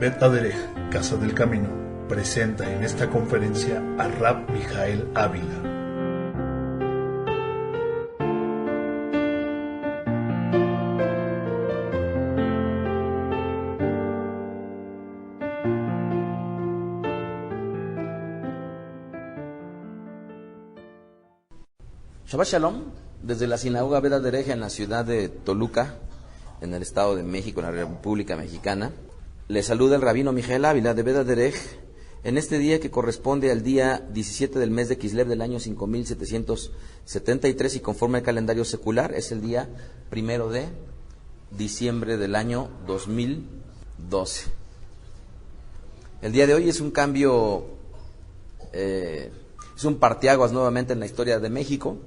Bet Aderech, Casa del Camino, presenta en esta conferencia a Rab Mijael Ávila. Shabbat Shalom, desde la sinagoga Bet Aderech en la ciudad de Toluca, en el Estado de México, en la República Mexicana. Le saluda el rabino Mijael Ávila de Bet Aderech en este día que corresponde al día 17 del mes de Kislev del año 5773 y conforme al calendario secular es el día 1 de diciembre del año 2012. El día de hoy es un cambio, es un parteaguas nuevamente en la historia de México,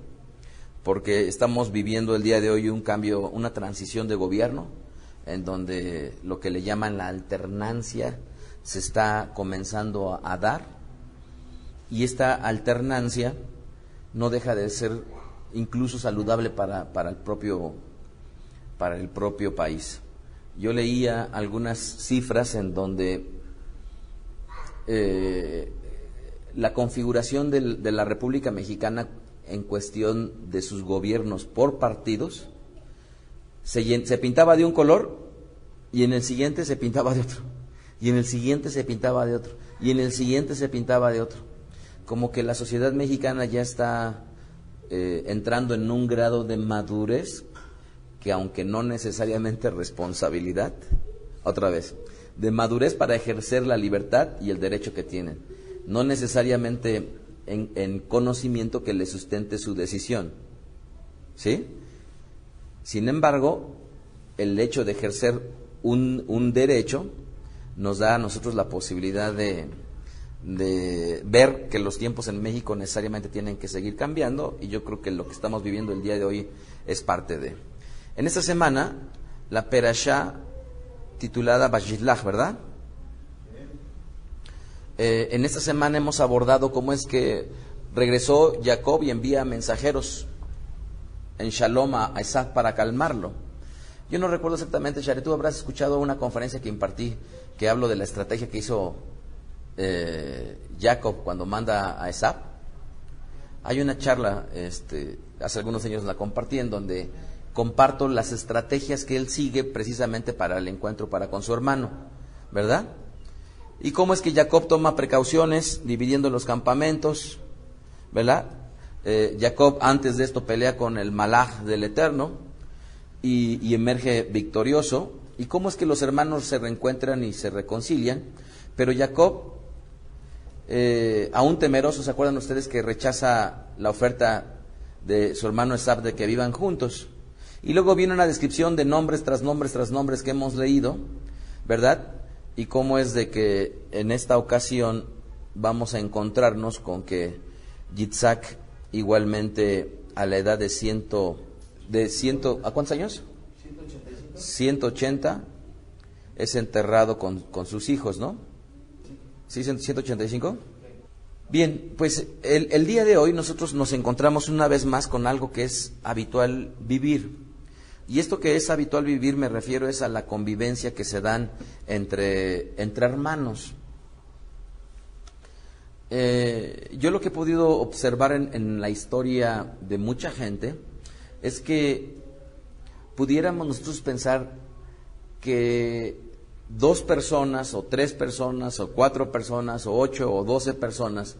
porque estamos viviendo el día de hoy un cambio, una transición de gobierno, en donde lo que le llaman la alternancia se está comenzando a dar, y esta alternancia no deja de ser incluso saludable para el propio país. Yo leía algunas cifras en donde la configuración de la República Mexicana en cuestión de sus gobiernos por partidos se pintaba de un color y en el siguiente se pintaba de otro, y en el siguiente se pintaba de otro, y en el siguiente se pintaba de otro. Como que la sociedad mexicana ya está entrando en un grado de madurez que, aunque no necesariamente responsabilidad, otra vez, de madurez para ejercer la libertad y el derecho que tienen, no necesariamente en conocimiento que le sustente su decisión, ¿sí? Sin embargo, el hecho de ejercer un derecho nos da a nosotros la posibilidad de ver que los tiempos en México necesariamente tienen que seguir cambiando, y yo creo que lo que estamos viviendo el día de hoy es parte de. En esta semana, la Perashá titulada Vayislach, ¿verdad? En esta semana hemos abordado cómo es que regresó Jacob y envía mensajeros en Shalom a Esav para calmarlo. Yo no recuerdo exactamente, Shari, tú habrás escuchado una conferencia que impartí que hablo de la estrategia que hizo Jacob cuando manda a Esav. Hay una charla, hace algunos años la compartí, en donde comparto las estrategias que él sigue precisamente para el encuentro con su hermano, ¿verdad? Y cómo es que Jacob toma precauciones dividiendo los campamentos, ¿verdad? Jacob antes de esto pelea con el Malaj del Eterno y emerge victorioso. Y cómo es que los hermanos se reencuentran y se reconcilian. Pero Jacob, aún temeroso, ¿se acuerdan ustedes que rechaza la oferta de su hermano Esav de que vivan juntos? Y luego viene una descripción de nombres tras nombres tras nombres que hemos leído, ¿verdad? Y cómo es de que en esta ocasión vamos a encontrarnos con que Yitzhak, igualmente a la edad de 100, ¿a cuántos años? 180, es enterrado con sus hijos, ¿no? ¿Sí, 185? Bien, pues el día de hoy nosotros nos encontramos una vez más con algo que es habitual vivir. Y esto que es habitual vivir me refiero es a la convivencia que se dan entre hermanos. Yo lo que he podido observar en la historia de mucha gente es que pudiéramos nosotros pensar que 2 personas o 3 personas o 4 personas o 8 o 12 personas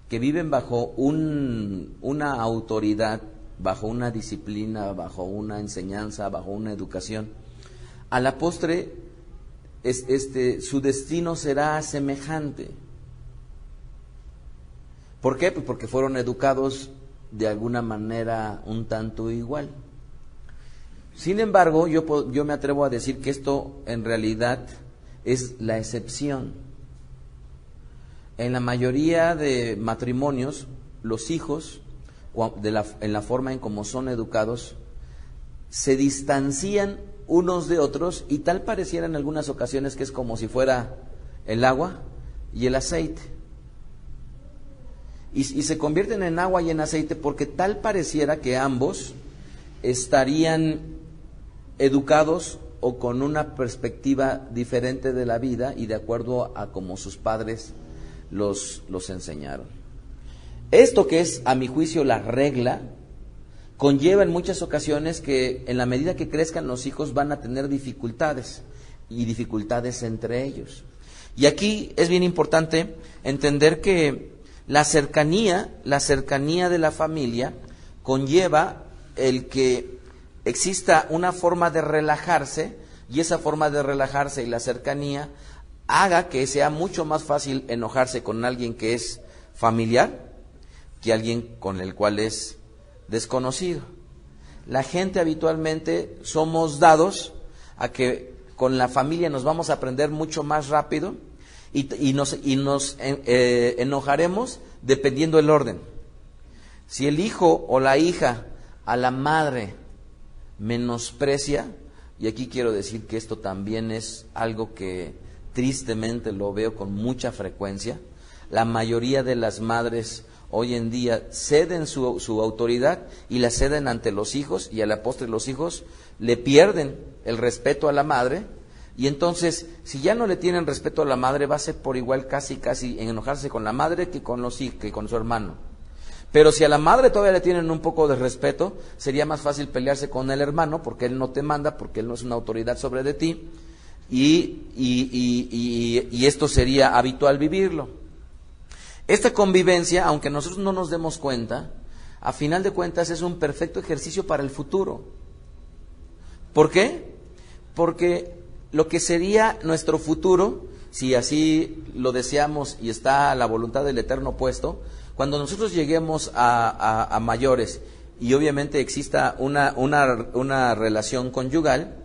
que viven bajo una autoridad, bajo una disciplina, bajo una enseñanza, bajo una educación, a la postre su destino será semejante. ¿Por qué? Pues porque fueron educados de alguna manera un tanto igual. Sin embargo, yo me atrevo a decir que esto en realidad es la excepción. En la mayoría de matrimonios, los hijos, en la forma en cómo son educados, se distancian unos de otros, y tal pareciera en algunas ocasiones que es como si fuera el agua y el aceite. Y se convierten en agua y en aceite porque tal pareciera que ambos estarían educados o con una perspectiva diferente de la vida y de acuerdo a como sus padres los enseñaron. Esto, que es a mi juicio la regla, conlleva en muchas ocasiones que en la medida que crezcan los hijos van a tener dificultades, y dificultades entre ellos. Y aquí es bien importante entender que la cercanía de la familia conlleva el que exista una forma de relajarse, y esa forma de relajarse y la cercanía haga que sea mucho más fácil enojarse con alguien que es familiar que alguien con el cual es desconocido. La gente habitualmente somos dados a que con la familia nos vamos a aprender mucho más rápido y nos enojaremos dependiendo del orden. Si el hijo o la hija a la madre menosprecia, y aquí quiero decir que esto también es algo que tristemente lo veo con mucha frecuencia, la mayoría de las madres hoy en día ceden su autoridad y la ceden ante los hijos, y a la postre los hijos le pierden el respeto a la madre, y entonces si ya no le tienen respeto a la madre va a ser por igual casi en enojarse con la madre que con su hermano. Pero si a la madre todavía le tienen un poco de respeto, sería más fácil pelearse con el hermano porque él no te manda, porque él no es una autoridad sobre de ti, y esto sería habitual vivirlo. Esta convivencia, aunque nosotros no nos demos cuenta, a final de cuentas es un perfecto ejercicio para el futuro. ¿Por qué? Porque lo que sería nuestro futuro, si así lo deseamos y está la voluntad del Eterno puesto, cuando nosotros lleguemos a mayores y obviamente exista una relación conyugal,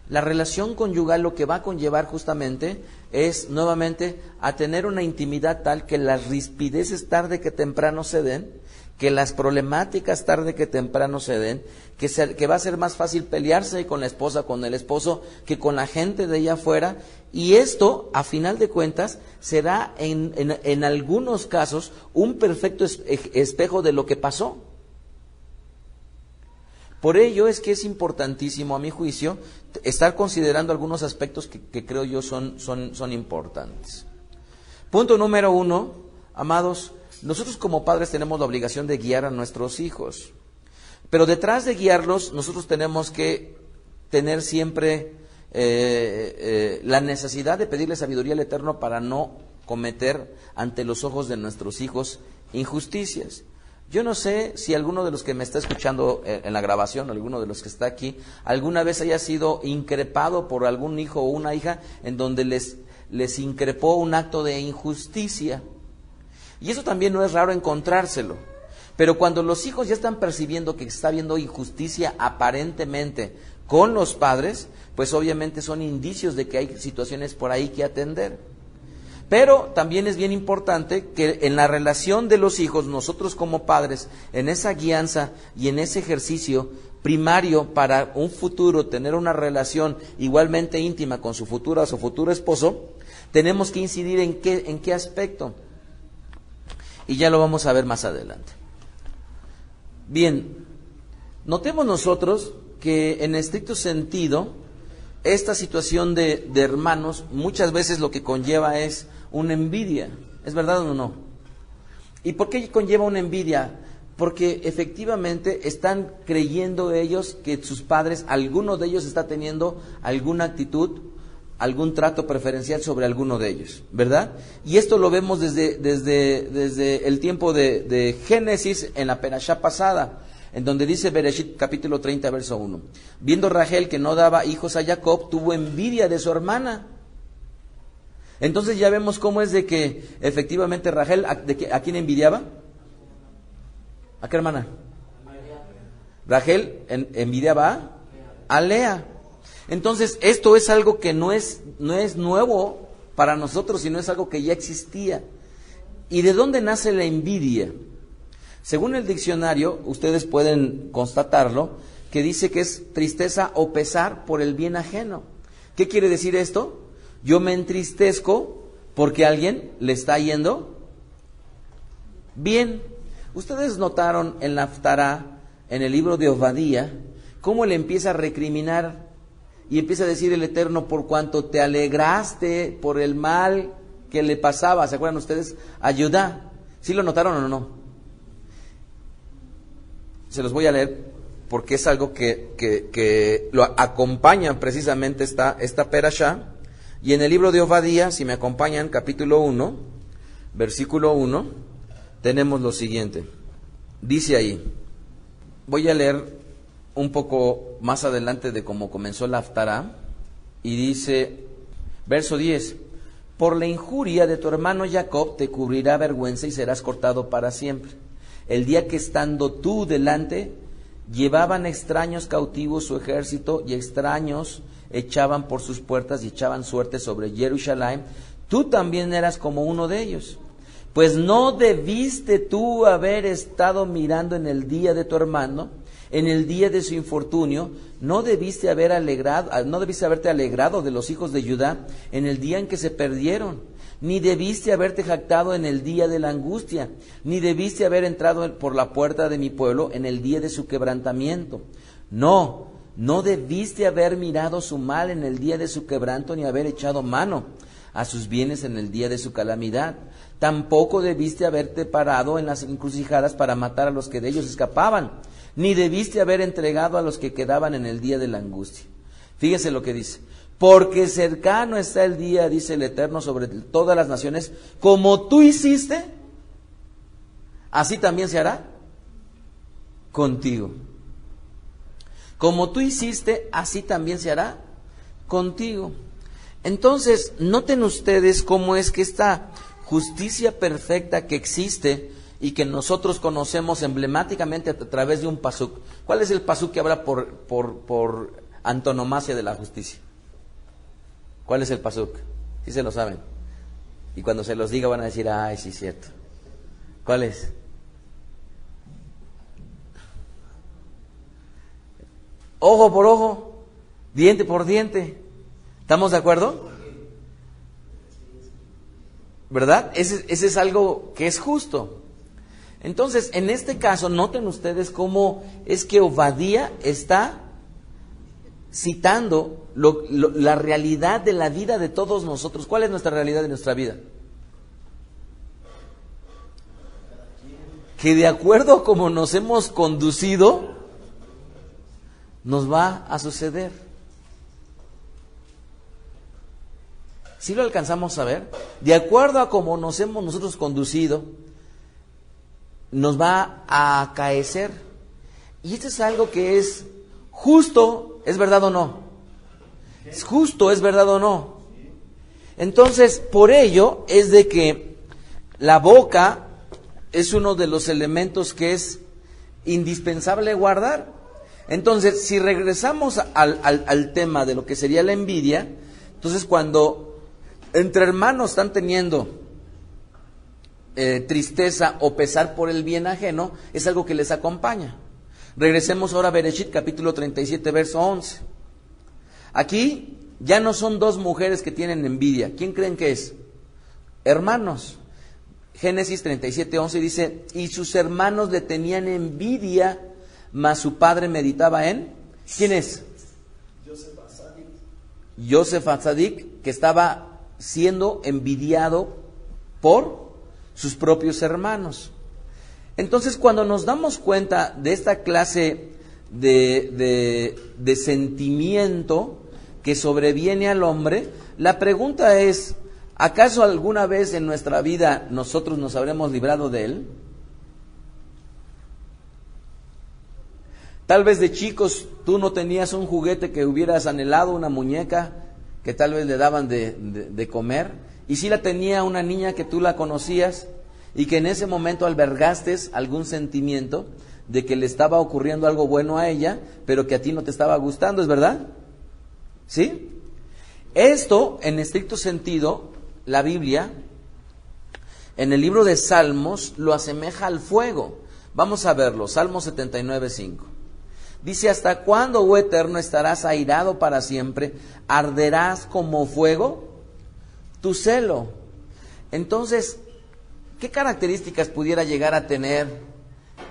la relación conyugal lo que va a conllevar justamente es nuevamente a tener una intimidad tal que las rispideces tarde que temprano se den, que las problemáticas tarde que temprano se den, que va a ser más fácil pelearse con la esposa, con el esposo, que con la gente de allá afuera, y esto, a final de cuentas, será en algunos casos un perfecto espejo de lo que pasó. Por ello es que es importantísimo, a mi juicio, estar considerando algunos aspectos que creo yo son importantes. Punto número 1, amados, nosotros como padres tenemos la obligación de guiar a nuestros hijos, pero detrás de guiarlos nosotros tenemos que tener siempre la necesidad de pedirle sabiduría al Eterno para no cometer ante los ojos de nuestros hijos injusticias. Yo no sé si alguno de los que me está escuchando en la grabación, alguno de los que está aquí, alguna vez haya sido increpado por algún hijo o una hija en donde les increpó un acto de injusticia. Y eso también no es raro encontrárselo. Pero cuando los hijos ya están percibiendo que está habiendo injusticia aparentemente con los padres, pues obviamente son indicios de que hay situaciones por ahí que atender. Pero también es bien importante que en la relación de los hijos, nosotros como padres, en esa guianza y en ese ejercicio primario para un futuro, tener una relación igualmente íntima con su futura o su futuro esposo, tenemos que incidir en qué aspecto. Y ya lo vamos a ver más adelante. Bien, notemos nosotros que en estricto sentido, esta situación de hermanos muchas veces lo que conlleva es una envidia. ¿Es verdad o no? ¿Y por qué conlleva una envidia? Porque efectivamente están creyendo ellos que sus padres, alguno de ellos está teniendo alguna actitud, algún trato preferencial sobre alguno de ellos, ¿verdad? Y esto lo vemos desde el tiempo de Génesis en la perashá pasada, en donde dice Bereshit capítulo 30 verso 1. Viendo Rachel que no daba hijos a Jacob, tuvo envidia de su hermana. Entonces ya vemos cómo es de que efectivamente Rachel, ¿a quién envidiaba? ¿A qué hermana? Rachel envidiaba a Lea. Entonces esto es algo que no es nuevo para nosotros, sino es algo que ya existía. ¿Y de dónde nace la envidia? Según el diccionario, ustedes pueden constatarlo, que dice que es tristeza o pesar por el bien ajeno. ¿Qué quiere decir esto? Yo me entristezco porque a alguien le está yendo bien. Ustedes notaron en la Haftará, en el libro de Obadía, cómo le empieza a recriminar Y empieza a decir el Eterno, por cuanto te alegraste por el mal que le pasaba. ¿Se acuerdan ustedes? A Judá. ¿Sí lo notaron o no? Se los voy a leer porque es algo que lo acompaña precisamente esta perashá. Y en el libro de Obadías, si me acompañan, capítulo 1, versículo 1, tenemos lo siguiente. Dice ahí, voy a leer un poco más adelante de cómo comenzó la Haftará, y dice, verso 10, por la injuria de tu hermano Jacob te cubrirá vergüenza y serás cortado para siempre. El día que estando tú delante, llevaban extraños cautivos su ejército, y extraños echaban por sus puertas y echaban suerte sobre Jerusalén, tú también eras como uno de ellos. Pues no debiste tú haber estado mirando en el día de tu hermano, en el día de su infortunio, no debiste haberte alegrado de los hijos de Judá en el día en que se perdieron, ni debiste haberte jactado en el día de la angustia, ni debiste haber entrado por la puerta de mi pueblo en el día de su quebrantamiento. No debiste haber mirado su mal en el día de su quebranto, ni haber echado mano a sus bienes en el día de su calamidad. Tampoco debiste haberte parado en las encrucijadas para matar a los que de ellos escapaban, ni debiste haber entregado a los que quedaban en el día de la angustia. Fíjese lo que dice. Porque cercano está el día, dice el Eterno, sobre todas las naciones, como tú hiciste, así también se hará contigo. Como tú hiciste, así también se hará contigo. Entonces, noten ustedes cómo es que esta justicia perfecta que existe y que nosotros conocemos emblemáticamente a través de un pasuk. ¿Cuál es el pasuk que habla por antonomasia de la justicia? ¿Cuál es el pasuk? Sí se lo saben. Y cuando se los diga van a decir, ay, sí, cierto. ¿Cuál es? Ojo por ojo, diente por diente. ¿Estamos de acuerdo? ¿Verdad? Ese es algo que es justo. Entonces, en este caso, noten ustedes cómo es que Obadía está citando la realidad de la vida de todos nosotros. ¿Cuál es nuestra realidad de nuestra vida? Que de acuerdo a cómo nos hemos conducido, nos va a suceder. ¿Sí lo alcanzamos a ver? De acuerdo a cómo nos hemos nosotros conducido, nos va a acaecer. Y esto es algo que es justo, ¿es verdad o no? Es justo, ¿es verdad o no? Entonces, por ello es de que la boca es uno de los elementos que es indispensable guardar. Entonces, si regresamos al tema de lo que sería la envidia, entonces cuando entre hermanos están teniendo tristeza o pesar por el bien ajeno, es algo que les acompaña. Regresemos ahora a Bereshit, capítulo 37, verso 11. Aquí ya no son dos mujeres que tienen envidia. ¿Quién creen que es? Hermanos. Génesis 37, 11 dice, y sus hermanos le tenían envidia, mas su padre meditaba en... ¿Quién es? Yosef Atzadik, que estaba siendo envidiado por sus propios hermanos. Entonces, cuando nos damos cuenta de esta clase de sentimiento que sobreviene al hombre, la pregunta es, ¿acaso alguna vez en nuestra vida nosotros nos habremos librado de él? Tal vez de chicos tú no tenías un juguete que hubieras anhelado, una muñeca que tal vez le daban de comer, y si la tenía una niña que tú la conocías y que en ese momento albergaste algún sentimiento de que le estaba ocurriendo algo bueno a ella, pero que a ti no te estaba gustando, ¿es verdad? ¿Sí? Esto, en estricto sentido, la Biblia, en el libro de Salmos, lo asemeja al fuego. Vamos a verlo, Salmo 79:5. Dice, ¿hasta cuándo, oh Eterno, estarás airado para siempre? ¿Arderás como fuego? Tu celo. Entonces, ¿qué características pudiera llegar a tener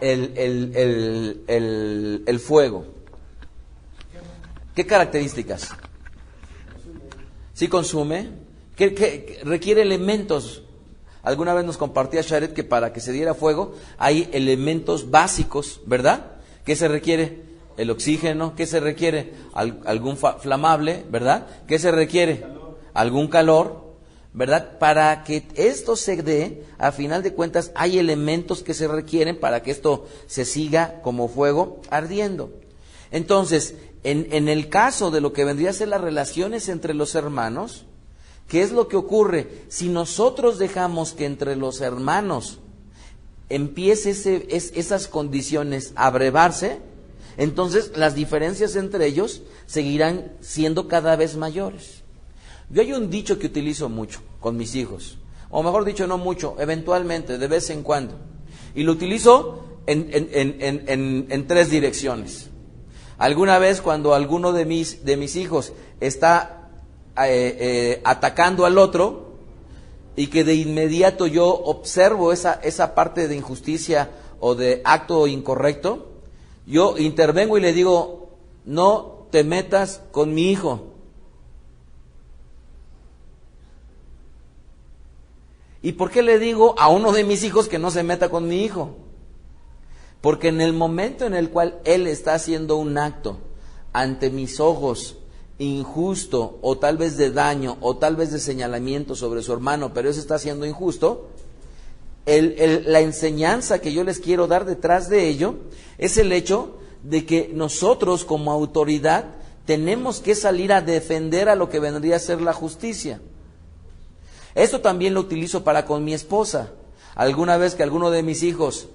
el fuego? ¿Qué características? ¿Sí consume? ¿Qué requiere elementos? Alguna vez nos compartía Sharet que para que se diera fuego hay elementos básicos, ¿verdad? ¿Qué se requiere? El oxígeno. ¿Qué se requiere? Algún flamable, ¿verdad? ¿Qué se requiere? Algún calor, ¿verdad? Para que esto se dé, a final de cuentas, hay elementos que se requieren para que esto se siga como fuego ardiendo. Entonces, en el caso de lo que vendría a ser las relaciones entre los hermanos, ¿qué es lo que ocurre? Si nosotros dejamos que entre los hermanos empiece esas condiciones a brevarse, entonces las diferencias entre ellos seguirán siendo cada vez mayores. Yo hay un dicho que utilizo mucho con mis hijos, o mejor dicho, no mucho, eventualmente, de vez en cuando, y lo utilizo en tres direcciones. Alguna vez cuando alguno de mis hijos está atacando al otro y que de inmediato yo observo esa parte de injusticia o de acto incorrecto, yo intervengo y le digo, no te metas con mi hijo. ¿Y por qué le digo a uno de mis hijos que no se meta con mi hijo? Porque en el momento en el cual él está haciendo un acto ante mis ojos injusto, o tal vez de daño, o tal vez de señalamiento sobre su hermano, pero eso está siendo injusto, la enseñanza que yo les quiero dar detrás de ello es el hecho de que nosotros como autoridad tenemos que salir a defender a lo que vendría a ser la justicia. Esto también lo utilizo para con mi esposa. Alguna vez que alguno de mis hijos,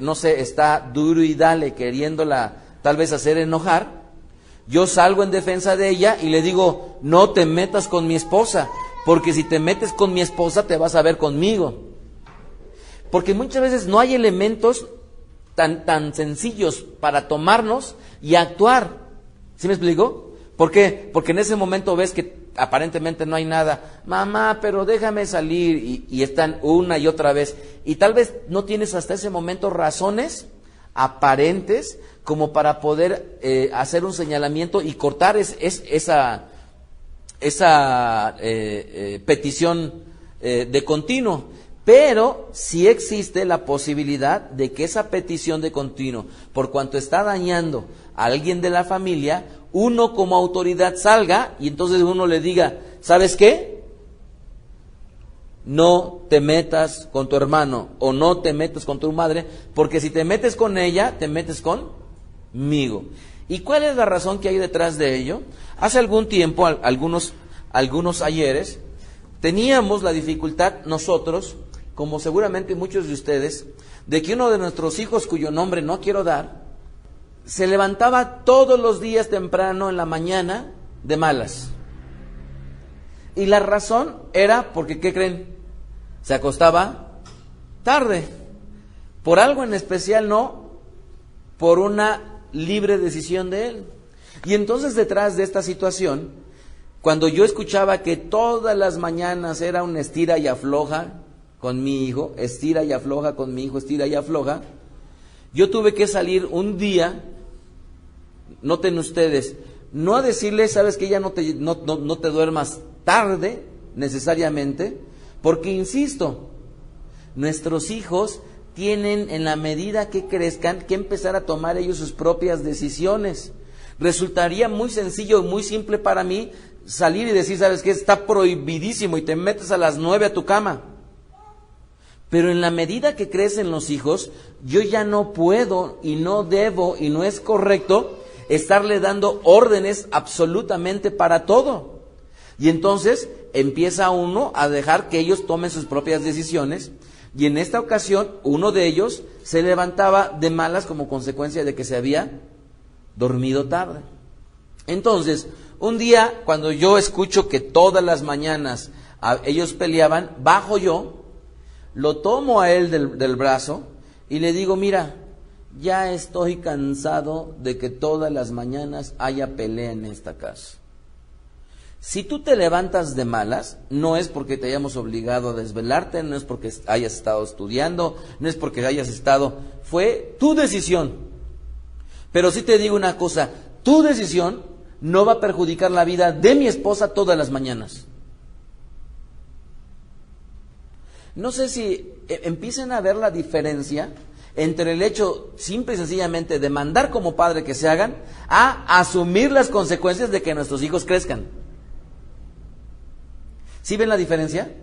no sé, está duro y dale, queriéndola tal vez hacer enojar, yo salgo en defensa de ella y le digo, no te metas con mi esposa, porque si te metes con mi esposa te vas a ver conmigo. Porque muchas veces no hay elementos tan sencillos para tomarnos y actuar. ¿Sí me explico? ¿Por qué? Porque en ese momento ves que aparentemente no hay nada. Mamá, pero déjame salir. Y están una y otra vez. Y tal vez no tienes hasta ese momento razones aparentes como para poder hacer un señalamiento y cortar esa petición de continuo. Pero sí existe la posibilidad de que esa petición de continuo, por cuanto está dañando a alguien de la familia, uno como autoridad salga y entonces uno le diga, ¿sabes qué? No te metas con tu hermano o no te metas con tu madre, porque si te metes con ella, te metes conmigo. ¿Y cuál es la razón que hay detrás de ello? Hace algún tiempo, algunos ayeres, teníamos la dificultad nosotros, como seguramente muchos de ustedes, de que uno de nuestros hijos, cuyo nombre no quiero dar, se levantaba todos los días temprano en la mañana de malas. Y la razón era porque, ¿qué creen? Se acostaba tarde. Por algo en especial, no, por una libre decisión de él. Y entonces detrás de esta situación, cuando yo escuchaba que todas las mañanas era un estira y afloja con mi hijo, estira y afloja con mi hijo, estira y afloja, yo tuve que salir un día, noten ustedes, no a decirle, sabes que ya no te duermas tarde necesariamente, porque insisto, nuestros hijos tienen, en la medida que crezcan, que empezar a tomar ellos sus propias decisiones. Resultaría muy sencillo y muy simple para mí salir y decir, sabes que está prohibidísimo y te metes a las 9 a tu cama. Pero en la medida que crecen los hijos, yo ya no puedo y no debo y no es correcto estarle dando órdenes absolutamente para todo. Y entonces empieza uno a dejar que ellos tomen sus propias decisiones. Y en esta ocasión, uno de ellos se levantaba de malas como consecuencia de que se había dormido tarde. Entonces, un día, cuando yo escucho que todas las mañanas ellos peleaban, bajo yo, lo tomo a él del brazo y le digo, mira, ya estoy cansado de que todas las mañanas haya pelea en esta casa. Si tú te levantas de malas, no es porque te hayamos obligado a desvelarte, no es porque hayas estado estudiando, no es porque hayas estado, fue tu decisión. Pero sí te digo una cosa, tu decisión no va a perjudicar la vida de mi esposa todas las mañanas. No sé si empiecen a ver la diferencia entre el hecho simple y sencillamente de mandar como padre que se hagan a asumir las consecuencias de que nuestros hijos crezcan. ¿Sí ven la diferencia?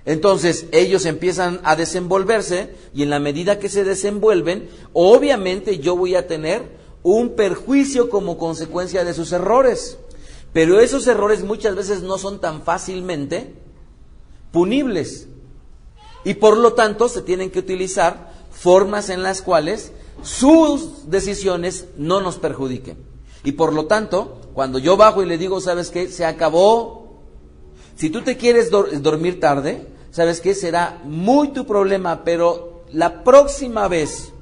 Entonces ellos empiezan a desenvolverse y en la medida que se desenvuelven, obviamente yo voy a tener un perjuicio como consecuencia de sus errores. Pero esos errores muchas veces no son tan fácilmente punibles. Y por lo tanto se tienen que utilizar formas en las cuales sus decisiones no nos perjudiquen. Y por lo tanto, cuando yo bajo y le digo, ¿sabes qué? Se acabó. Si tú te quieres dormir tarde, ¿sabes qué? Será muy tu problema, pero la próxima vez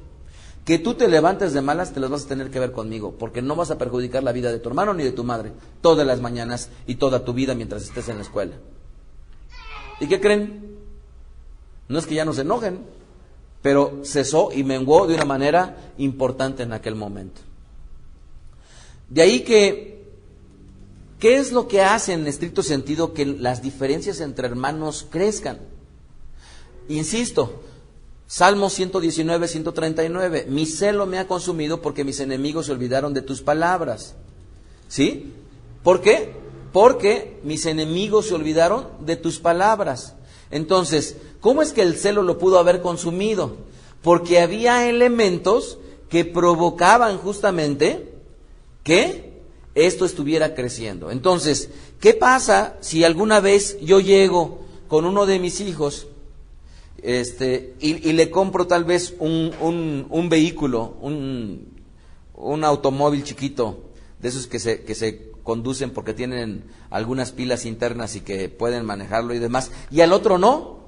que tú te levantes de malas, te las vas a tener que ver conmigo, porque no vas a perjudicar la vida de tu hermano ni de tu madre, todas las mañanas y toda tu vida mientras estés en la escuela. ¿Y qué creen? No es que ya no se enojen, pero cesó y menguó de una manera importante en aquel momento. De ahí que, ¿qué es lo que hace en estricto sentido que las diferencias entre hermanos crezcan? Insisto, Salmo 119, 139, mi celo me ha consumido porque mis enemigos se olvidaron de tus palabras. ¿Sí? ¿Por qué? Porque mis enemigos se olvidaron de tus palabras. Entonces, ¿cómo es que el celo lo pudo haber consumido? Porque había elementos que provocaban justamente que esto estuviera creciendo. Entonces, ¿qué pasa si alguna vez yo llego con uno de mis hijos y le compro tal vez un vehículo, un automóvil chiquito, de esos que se conducen porque tienen algunas pilas internas y que pueden manejarlo y demás, y al otro no?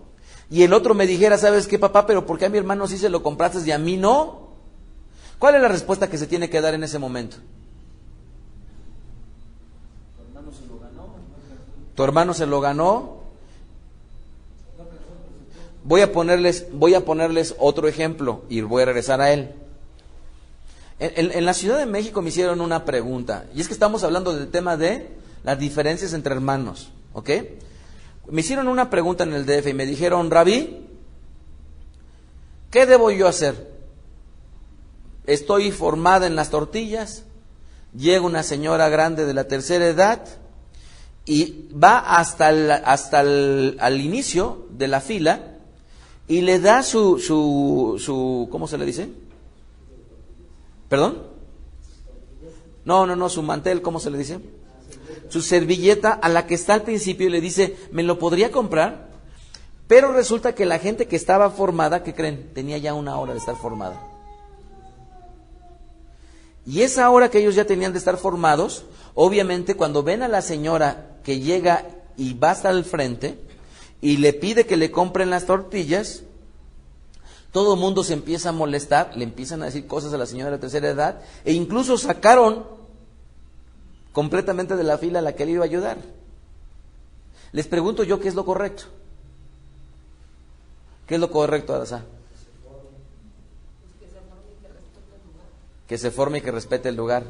Y el otro me dijera, ¿sabes qué, papá? ¿Pero por qué a mi hermano sí se lo compraste y a mí no? ¿Cuál es la respuesta que se tiene que dar en ese momento? Tu hermano se lo ganó. Voy a ponerles otro ejemplo y voy a regresar a él. En la Ciudad de México me hicieron una pregunta, y es que estamos hablando del tema de las diferencias entre hermanos, ¿ok? Me hicieron una pregunta en el DF y me dijeron, Rabí, ¿qué debo yo hacer? Estoy formada en las tortillas, llega una señora grande de la tercera edad y va hasta al inicio de la fila y le da su ¿cómo se le dice? ¿Perdón? No, su mantel, ¿cómo se le dice? Su servilleta a la que está al principio y le dice, ¿me lo podría comprar? Pero resulta que la gente que estaba formada, ¿qué creen? Tenía ya una hora de estar formada. Y esa hora que ellos ya tenían de estar formados, obviamente cuando ven a la señora que llega y va hasta el frente y le pide que le compren las tortillas, todo el mundo se empieza a molestar, le empiezan a decir cosas a la señora de la tercera edad e incluso sacaron completamente de la fila a la que le iba a ayudar. Les pregunto yo, ¿qué es lo correcto? ¿Qué es lo correcto, Adasá? Que se forme y que respete el lugar.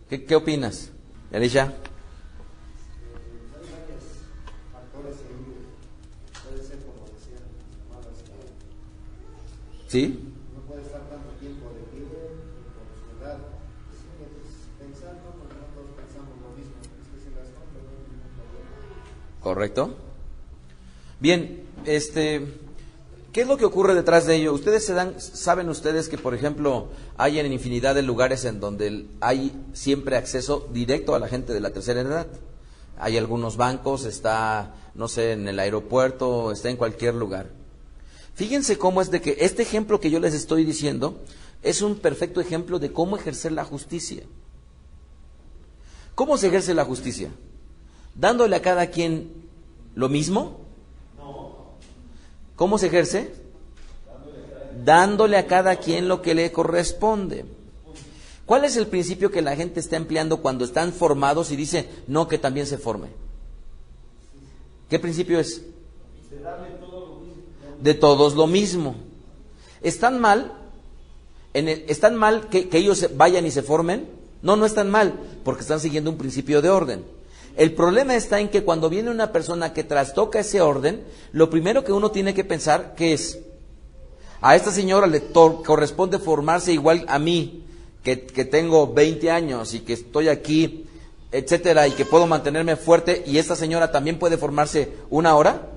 ¿Qué opinas, Elisha? ¿Sí? No puede estar tanto tiempo de pie por su edad. Pensando, porque no todos pensamos lo mismo. Es que se las compra, no hay ningún problema. Correcto. Bien, ¿qué es lo que ocurre detrás de ello? Saben ustedes que, por ejemplo, hay en infinidad de lugares en donde hay siempre acceso directo a la gente de la tercera edad. Hay algunos bancos, está, no sé, en el aeropuerto, está en cualquier lugar. Fíjense cómo es de que este ejemplo que yo les estoy diciendo es un perfecto ejemplo de cómo ejercer la justicia. ¿Cómo se ejerce la justicia? ¿Dándole a cada quien lo mismo? ¿Cómo se ejerce? Dándole a cada quien lo que le corresponde. ¿Cuál es el principio que la gente está empleando cuando están formados y dice, no, que también se forme? ¿Qué principio es? De todos lo mismo. ¿Están mal que ellos vayan y se formen? No, no están mal, porque están siguiendo un principio de orden. El problema está en que cuando viene una persona que trastoca ese orden, lo primero que uno tiene que pensar que es, a esta señora le corresponde formarse igual a mí, que tengo 20 años y que estoy aquí, etcétera, y que puedo mantenerme fuerte, y esta señora también puede formarse 1 hora.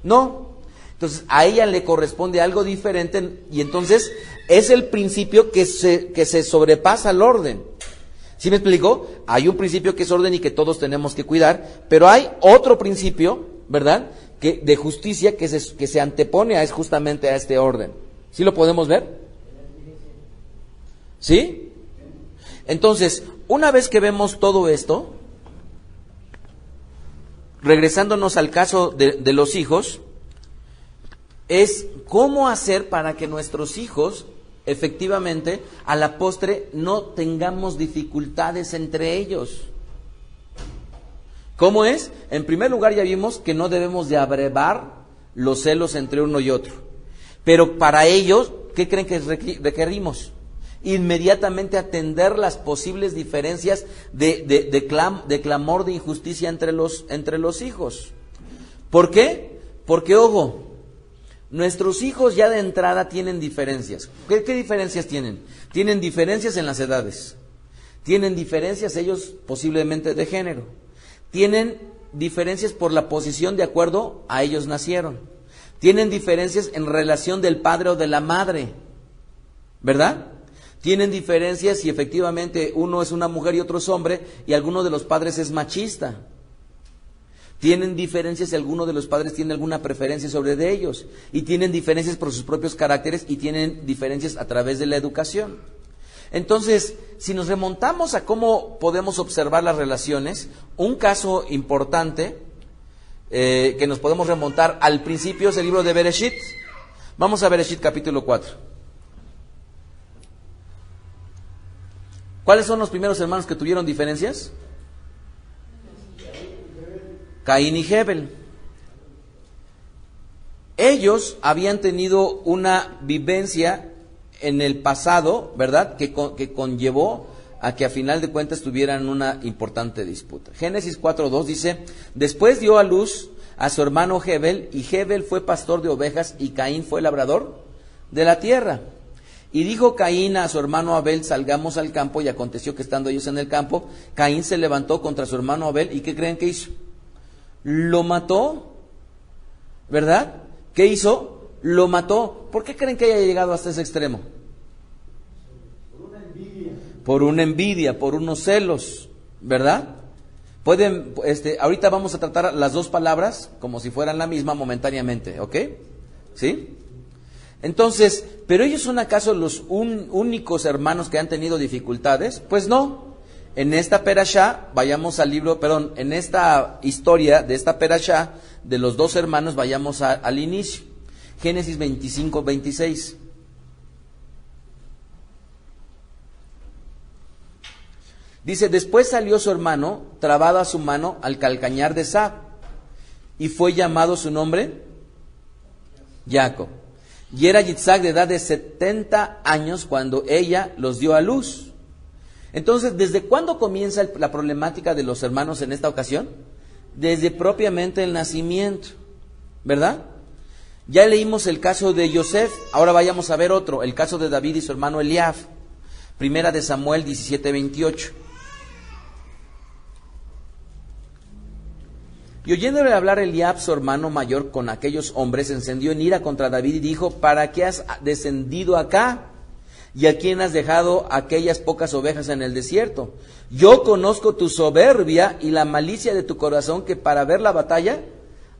No. Entonces a ella le corresponde algo diferente, y entonces es el principio que se sobrepasa al orden. ¿Sí me explico? Hay un principio que es orden y que todos tenemos que cuidar, pero hay otro principio, ¿verdad?, que de justicia que se antepone justamente a este orden. ¿Sí lo podemos ver? ¿Sí? Entonces, una vez que vemos todo esto, regresándonos al caso de los hijos, es cómo hacer para que nuestros hijos efectivamente a la postre no tengamos dificultades entre ellos. ¿Cómo es? En primer lugar, ya vimos que no debemos de abrevar los celos entre uno y otro, pero para ellos, ¿qué creen que requerimos? Inmediatamente atender las posibles diferencias de clamor de injusticia entre los hijos. ¿Por qué? Porque, ojo, nuestros hijos ya de entrada tienen diferencias. ¿Qué diferencias tienen? Tienen diferencias en las edades. Tienen diferencias ellos posiblemente de género. Tienen diferencias por la posición de acuerdo a ellos nacieron. Tienen diferencias en relación del padre o de la madre, ¿verdad? Tienen diferencias si efectivamente uno es una mujer y otro es hombre, y alguno de los padres es machista. Tienen diferencias si alguno de los padres tiene alguna preferencia sobre de ellos, y tienen diferencias por sus propios caracteres, y tienen diferencias a través de la educación. Entonces, si nos remontamos a cómo podemos observar las relaciones, un caso importante que nos podemos remontar al principio es el libro de Bereshit. Vamos a Bereshit capítulo 4. ¿Cuáles son los primeros hermanos que tuvieron diferencias? Caín y Hebel. Ellos habían tenido una vivencia en el pasado, ¿verdad?, que conllevó a que a final de cuentas tuvieran una importante disputa. Génesis 4:2 dice: después dio a luz a su hermano Hebel, y Hebel fue pastor de ovejas y Caín fue labrador de la tierra. Y dijo Caín a su hermano Abel: salgamos al campo. Y aconteció que estando ellos en el campo, Caín se levantó contra su hermano Abel. ¿Y qué creen que hizo? Lo mató, ¿verdad? ¿Qué hizo? Lo mató. ¿Por qué creen que haya llegado hasta ese extremo? Por una envidia, por unos celos, ¿verdad? Ahorita vamos a tratar las dos palabras como si fueran la misma momentáneamente, ¿ok? ¿Sí? Entonces, ¿pero ellos son acaso los únicos hermanos que han tenido dificultades? Pues no. En esta perashá, en esta historia de esta perashá de los dos hermanos, vayamos al inicio. Génesis 25:26. Dice: después salió su hermano, trabada su mano al calcañar de Sab, y fue llamado su nombre Jacob. Y era Yitzhak de edad de 70 años cuando ella los dio a luz. Entonces, ¿desde cuándo comienza la problemática de los hermanos en esta ocasión? Desde propiamente el nacimiento, ¿verdad? Ya leímos el caso de Yosef, ahora vayamos a ver otro, el caso de David y su hermano Eliab. Primera de Samuel 17:28. Y oyéndole hablar Eliab, su hermano mayor, con aquellos hombres, se encendió en ira contra David y dijo: ¿para qué has descendido acá? ¿Y a quién has dejado aquellas pocas ovejas en el desierto? Yo conozco tu soberbia y la malicia de tu corazón, que para ver la batalla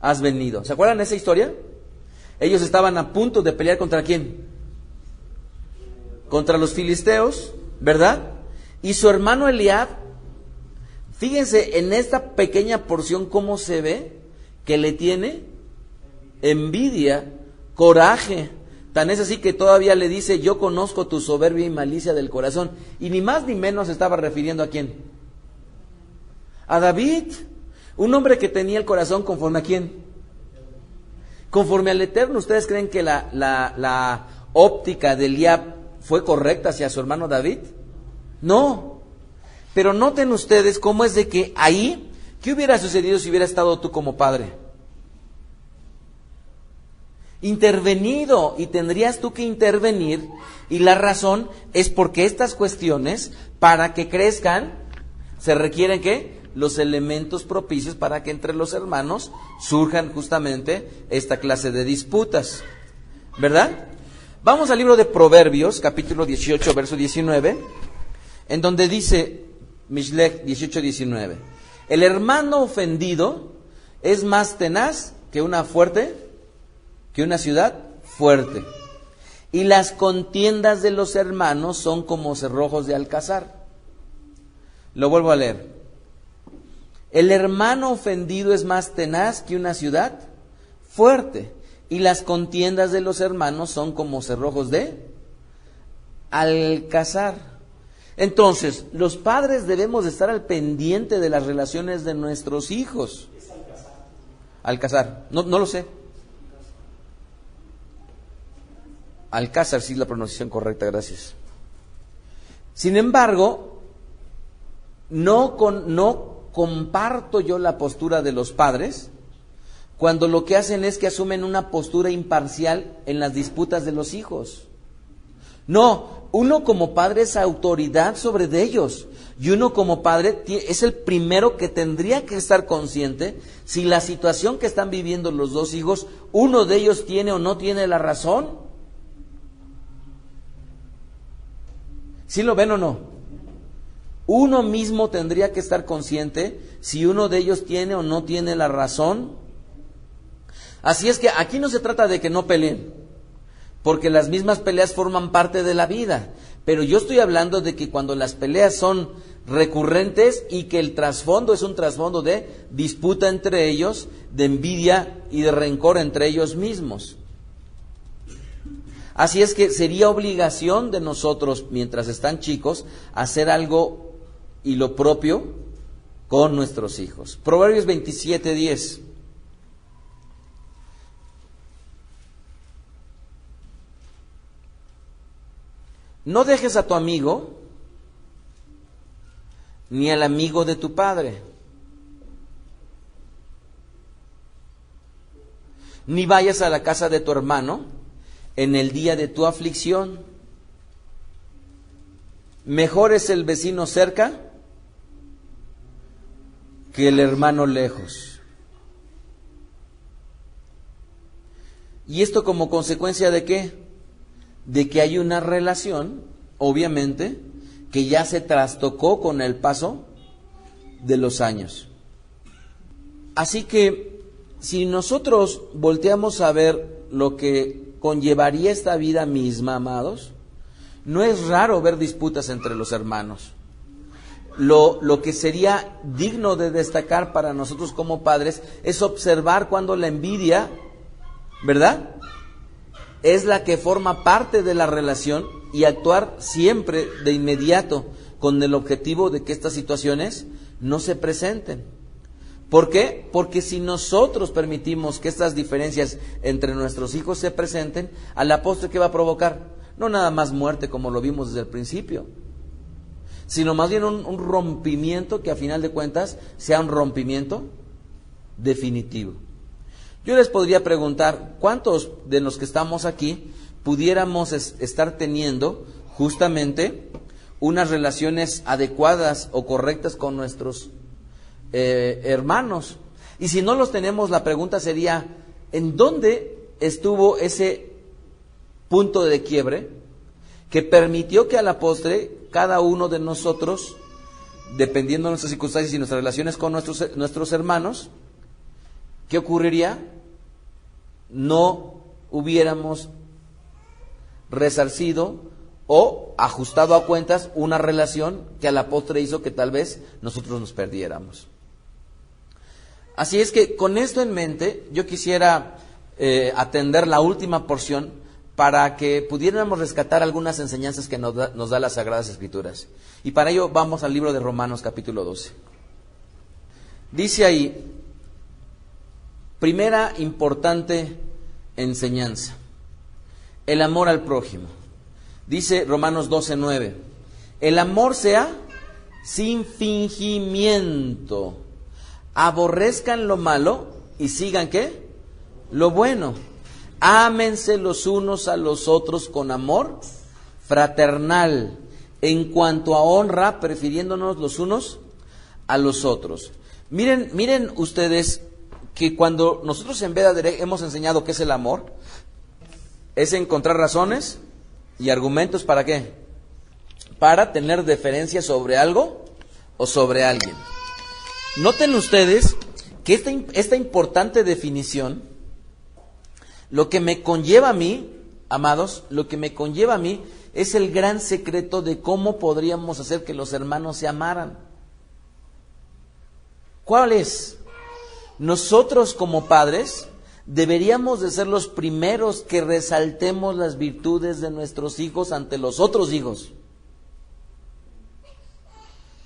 has venido. ¿Se acuerdan de esa historia? Ellos estaban a punto de pelear ¿contra quién? Contra los filisteos, ¿verdad? Y su hermano Eliab, fíjense en esta pequeña porción cómo se ve que le tiene envidia, coraje. Tan es así que todavía le dice: yo conozco tu soberbia y malicia del corazón. Y ni más ni menos estaba refiriendo ¿a quién? A David, un hombre que tenía el corazón conforme ¿a quién? Conforme al Eterno. ¿Ustedes creen que la óptica de Eliab fue correcta hacia su hermano David? No. Pero noten ustedes cómo es de que ahí, ¿qué hubiera sucedido si hubiera estado tú como padre? Intervenido, y tendrías tú que intervenir, y la razón es porque estas cuestiones, para que crezcan, se requieren ¿qué? Los elementos propicios para que entre los hermanos surjan justamente esta clase de disputas, ¿verdad? Vamos al libro de Proverbios, capítulo 18, verso 19, en donde dice Mishlech 18:19, el hermano ofendido es más tenaz que una ciudad fuerte, y las contiendas de los hermanos son como cerrojos de alcázar. Lo vuelvo a leer. El hermano ofendido es más tenaz que una ciudad fuerte, y las contiendas de los hermanos son como cerrojos de alcázar. Entonces, los padres debemos de estar al pendiente de las relaciones de nuestros hijos. Es alcázar. Alcázar, no lo sé. Alcázar, sí es la pronunciación correcta, gracias. Sin embargo, no comparto yo la postura de los padres cuando lo que hacen es que asumen una postura imparcial en las disputas de los hijos. No, uno como padre es autoridad sobre de ellos, y uno como padre es el primero que tendría que estar consciente si la situación que están viviendo los dos hijos, uno de ellos tiene o no tiene la razón. ¿Sí lo ven o no? Uno mismo tendría que estar consciente si uno de ellos tiene o no tiene la razón. Así es que aquí no se trata de que no peleen, porque las mismas peleas forman parte de la vida. Pero yo estoy hablando de que cuando las peleas son recurrentes y que el trasfondo es un trasfondo de disputa entre ellos, de envidia y de rencor entre ellos mismos. Así es que sería obligación de nosotros, mientras están chicos, hacer algo y lo propio con nuestros hijos. Proverbios 27:10. No dejes a tu amigo ni al amigo de tu padre, ni vayas a la casa de tu hermano en el día de tu aflicción. Mejor es el vecino cerca que el hermano lejos. ¿Y esto como consecuencia de qué? De que hay una relación, obviamente, que ya se trastocó con el paso de los años. Así que, si nosotros volteamos a ver lo que conllevaría esta vida misma, amados, no es raro ver disputas entre los hermanos. Lo que sería digno de destacar para nosotros como padres es observar cuando la envidia, ¿verdad?, es la que forma parte de la relación, y actuar siempre de inmediato con el objetivo de que estas situaciones no se presenten. ¿Por qué? Porque si nosotros permitimos que estas diferencias entre nuestros hijos se presenten, a la postre, ¿qué va a provocar? No nada más muerte como lo vimos desde el principio, sino más bien un rompimiento que a final de cuentas sea un rompimiento definitivo. Yo les podría preguntar, ¿cuántos de los que estamos aquí pudiéramos estar teniendo justamente unas relaciones adecuadas o correctas con nuestros hermanos? Y si no los tenemos, la pregunta sería, ¿en dónde estuvo ese punto de quiebre que permitió que a la postre cada uno de nosotros, dependiendo de nuestras circunstancias y nuestras relaciones con nuestros hermanos, ¿qué ocurriría? No hubiéramos resarcido o ajustado a cuentas una relación que a la postre hizo que tal vez nosotros nos perdiéramos. Así es que con esto en mente yo quisiera atender la última porción para que pudiéramos rescatar algunas enseñanzas que nos da las Sagradas Escrituras. Y para ello vamos al libro de Romanos capítulo 12. Dice ahí, primera importante enseñanza, el amor al prójimo. Dice Romanos 12:9, el amor sea sin fingimiento. Aborrezcan lo malo y sigan ¿qué? Lo bueno. Ámense los unos a los otros con amor fraternal, en cuanto a honra, prefiriéndonos los unos a los otros. Miren ustedes que cuando nosotros en Veda hemos enseñado qué es el amor, es encontrar razones y argumentos ¿para qué? Para tener deferencia sobre algo o sobre alguien. Noten ustedes que esta importante definición, lo que me conlleva a mí, amados, lo que me conlleva a mí es el gran secreto de cómo podríamos hacer que los hermanos se amaran. ¿Cuál es? Nosotros como padres deberíamos de ser los primeros que resaltemos las virtudes de nuestros hijos ante los otros hijos.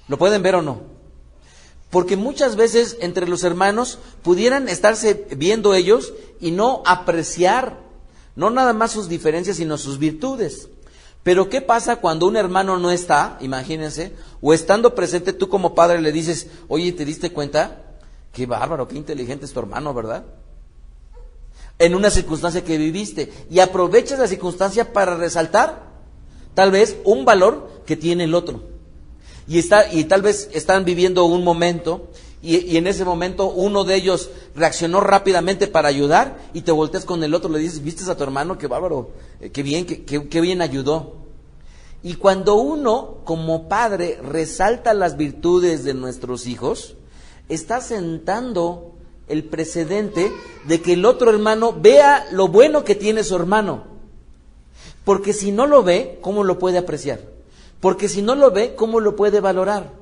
¿Lo pueden ver o no? Porque muchas veces entre los hermanos pudieran estarse viendo ellos y no apreciar, no nada más sus diferencias, sino sus virtudes. Pero ¿qué pasa cuando un hermano no está? Imagínense, o estando presente tú como padre le dices, oye, ¿te diste cuenta? Qué bárbaro, qué inteligente es tu hermano, ¿verdad? En una circunstancia que viviste, y aprovechas la circunstancia para resaltar tal vez un valor que tiene el otro. Y tal vez están viviendo un momento y en ese momento uno de ellos reaccionó rápidamente para ayudar y te volteas con el otro, le dices, ¿viste a tu hermano? Qué bárbaro, qué bien ayudó. Y cuando uno como padre resalta las virtudes de nuestros hijos, está sentando el precedente de que el otro hermano vea lo bueno que tiene su hermano. Porque si no lo ve, ¿cómo lo puede apreciar? Porque si no lo ve, ¿cómo lo puede valorar?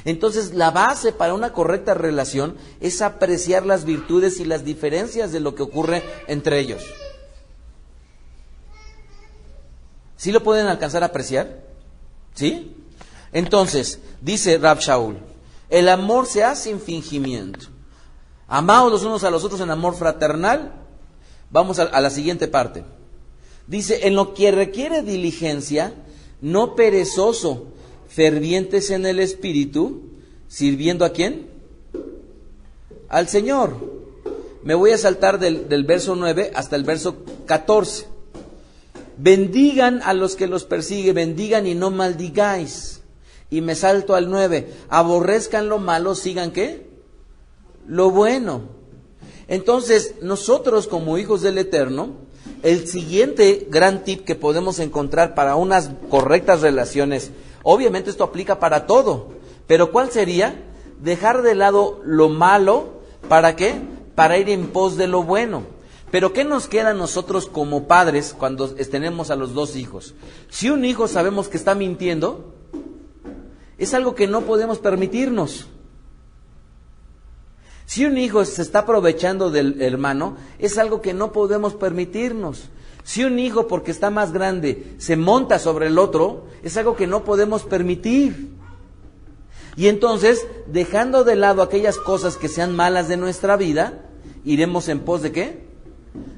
Entonces, la base para una correcta relación es apreciar las virtudes y las diferencias de lo que ocurre entre ellos. ¿Sí lo pueden alcanzar a apreciar? ¿Sí? Entonces, dice Rab Shaul, el amor se hace sin fingimiento. Amaos los unos a los otros en amor fraternal. Vamos a la siguiente parte. Dice, en lo que requiere diligencia, no perezoso, fervientes en el espíritu, sirviendo ¿a quién? Al Señor. Me voy a saltar del verso 9 hasta el verso 14. Bendigan a los que los persiguen, bendigan y no maldigáis. Y me salto al 9. Aborrezcan lo malo, sigan ¿qué? Lo bueno. Entonces, nosotros como hijos del Eterno, el siguiente gran tip que podemos encontrar para unas correctas relaciones, obviamente esto aplica para todo, pero ¿cuál sería? Dejar de lado lo malo, ¿para qué? Para ir en pos de lo bueno. Pero ¿qué nos queda a nosotros como padres cuando tenemos a los dos hijos? Si un hijo sabemos que está mintiendo, es algo que no podemos permitirnos. Si un hijo se está aprovechando del hermano, es algo que no podemos permitirnos. Si un hijo, porque está más grande, se monta sobre el otro, es algo que no podemos permitir. Y entonces, dejando de lado aquellas cosas que sean malas de nuestra vida, iremos en pos de ¿qué?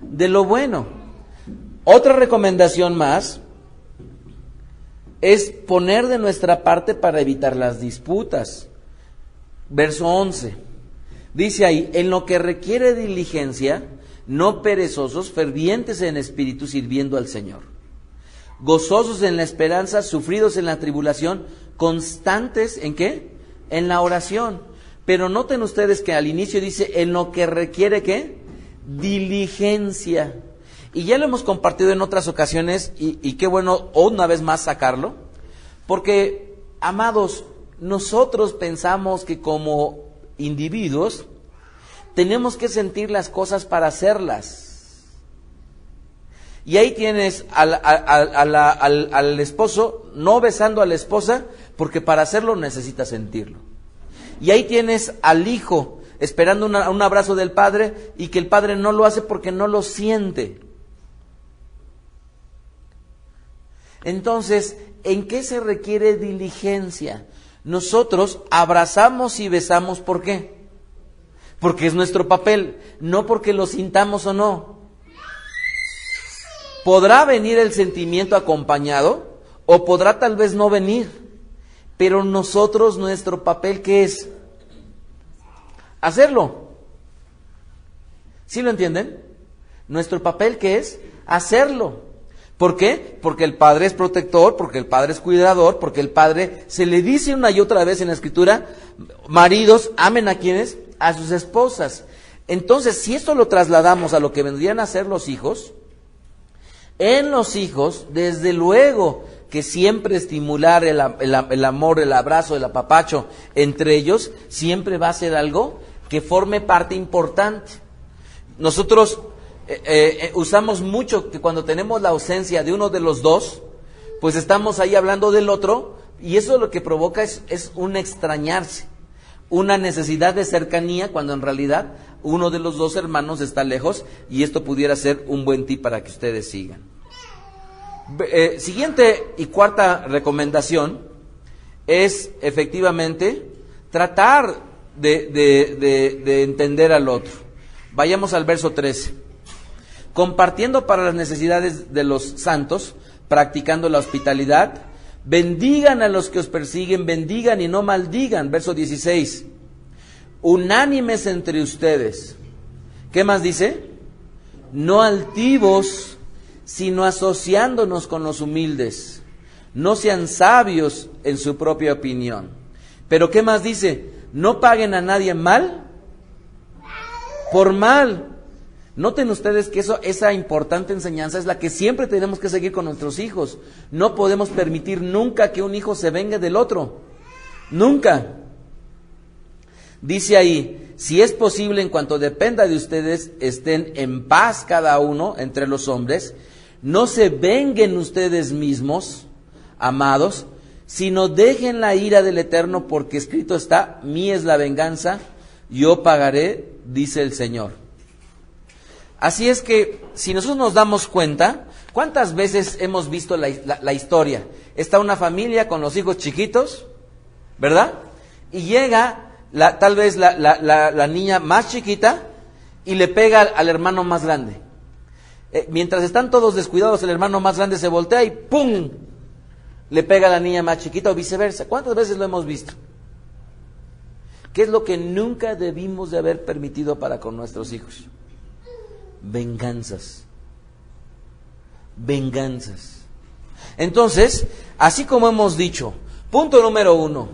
De lo bueno. Otra recomendación más es poner de nuestra parte para evitar las disputas. Verso 11. Dice ahí, en lo que requiere diligencia, no perezosos, fervientes en espíritu, sirviendo al Señor. Gozosos en la esperanza, sufridos en la tribulación, constantes ¿en qué? En la oración. Pero noten ustedes que al inicio dice, en lo que requiere ¿qué? Diligencia. Y ya lo hemos compartido en otras ocasiones, y qué bueno una vez más sacarlo, porque, amados, nosotros pensamos que como individuos tenemos que sentir las cosas para hacerlas. Y ahí tienes al esposo no besando a la esposa, porque para hacerlo necesita sentirlo. Y ahí tienes al hijo esperando un abrazo del padre, y que el padre no lo hace porque no lo siente. Entonces, ¿en qué se requiere diligencia? Nosotros abrazamos y besamos, ¿por qué? Porque es nuestro papel, no porque lo sintamos o no. Podrá venir el sentimiento acompañado, o podrá tal vez no venir, Pero nosotros, nuestro papel, ¿qué es? Hacerlo. ¿Sí lo entienden? Nuestro papel, ¿qué es? Hacerlo. ¿Por qué? Porque el Padre es protector, porque el Padre es cuidador, porque el Padre, se le dice una y otra vez en la Escritura, maridos, amen a quienes, a sus esposas. Entonces, si esto lo trasladamos a lo que vendrían a ser los hijos, en los hijos, desde luego que siempre estimular el amor, el abrazo, el apapacho entre ellos, siempre va a ser algo que forme parte importante. Nosotros usamos mucho que cuando tenemos la ausencia de uno de los dos, pues estamos ahí hablando del otro, y eso lo que provoca es un extrañarse, una necesidad de cercanía, cuando en realidad uno de los dos hermanos está lejos, y esto pudiera ser un buen tip para que ustedes sigan. Siguiente y cuarta recomendación es efectivamente tratar de entender al otro. Vayamos al verso 13. Compartiendo para las necesidades de los santos, practicando la hospitalidad, bendigan a los que os persiguen, bendigan y no maldigan. Verso 16. Unánimes entre ustedes. ¿Qué más dice? No altivos, sino asociándonos con los humildes. No sean sabios en su propia opinión. Pero ¿qué más dice? No paguen a nadie mal por mal. Noten ustedes que esa importante enseñanza es la que siempre tenemos que seguir con nuestros hijos. No podemos permitir nunca que un hijo se vengue del otro. Nunca. Dice ahí, si es posible, en cuanto dependa de ustedes, estén en paz cada uno entre los hombres. No se venguen ustedes mismos, amados, sino dejen la ira del Eterno, porque escrito está, mía es la venganza, yo pagaré, dice el Señor. Así es que, si nosotros nos damos cuenta, ¿cuántas veces hemos visto la historia? Está una familia con los hijos chiquitos, ¿verdad? Y llega tal vez la niña más chiquita y le pega al hermano más grande. Mientras están todos descuidados, el hermano más grande se voltea y ¡pum!, le pega a la niña más chiquita, o viceversa. ¿Cuántas veces lo hemos visto? ¿Qué es lo que nunca debimos de haber permitido para con nuestros hijos? Venganzas. Venganzas. Entonces, así como hemos dicho, punto número 1,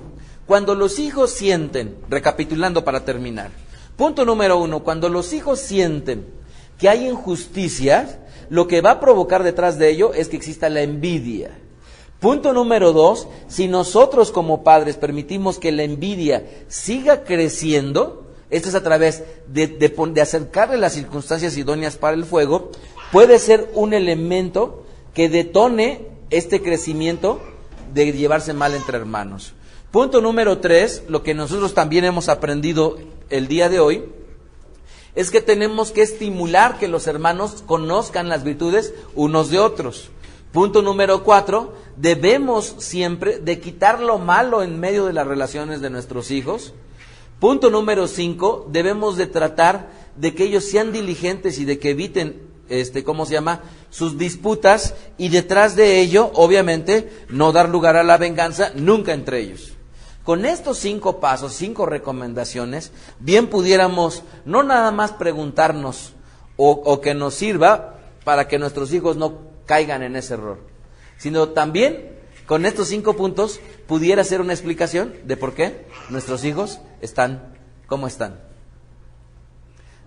cuando los hijos sienten, recapitulando para terminar, punto número 1, cuando los hijos sienten que hay injusticia, lo que va a provocar detrás de ello es que exista la envidia. Punto número 2, si nosotros como padres permitimos que la envidia siga creciendo, esto es a través de acercarle las circunstancias idóneas para el fuego, puede ser un elemento que detone este crecimiento de llevarse mal entre hermanos. Punto número 3, lo que nosotros también hemos aprendido el día de hoy, es que tenemos que estimular que los hermanos conozcan las virtudes unos de otros. Punto número 4, debemos siempre de quitar lo malo en medio de las relaciones de nuestros hijos. Punto número 5, debemos de tratar de que ellos sean diligentes y de que eviten, sus disputas, y detrás de ello, obviamente, no dar lugar a la venganza nunca entre ellos. Con estos 5 pasos, 5 recomendaciones, bien pudiéramos no nada más preguntarnos o que nos sirva para que nuestros hijos no caigan en ese error, sino también con estos 5 puntos pudiera ser una explicación de por qué nuestros hijos están como están.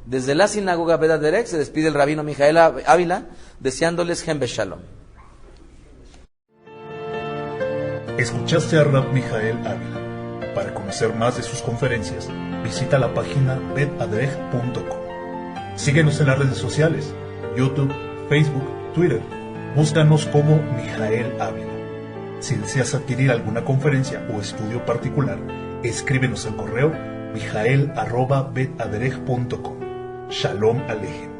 Desde la sinagoga Bet Aderech se despide el rabino Mijael Ávila, deseándoles Hem Shalom. Escuchaste a Rab Mijael Ávila. Para conocer más de sus conferencias, visita la página betaderech.com. Síguenos en las redes sociales, YouTube, Facebook, Twitter. Búscanos como Mijael Ávila. Si deseas adquirir alguna conferencia o estudio particular, escríbenos al correo mijael@betaderech.com. Shalom Alejem.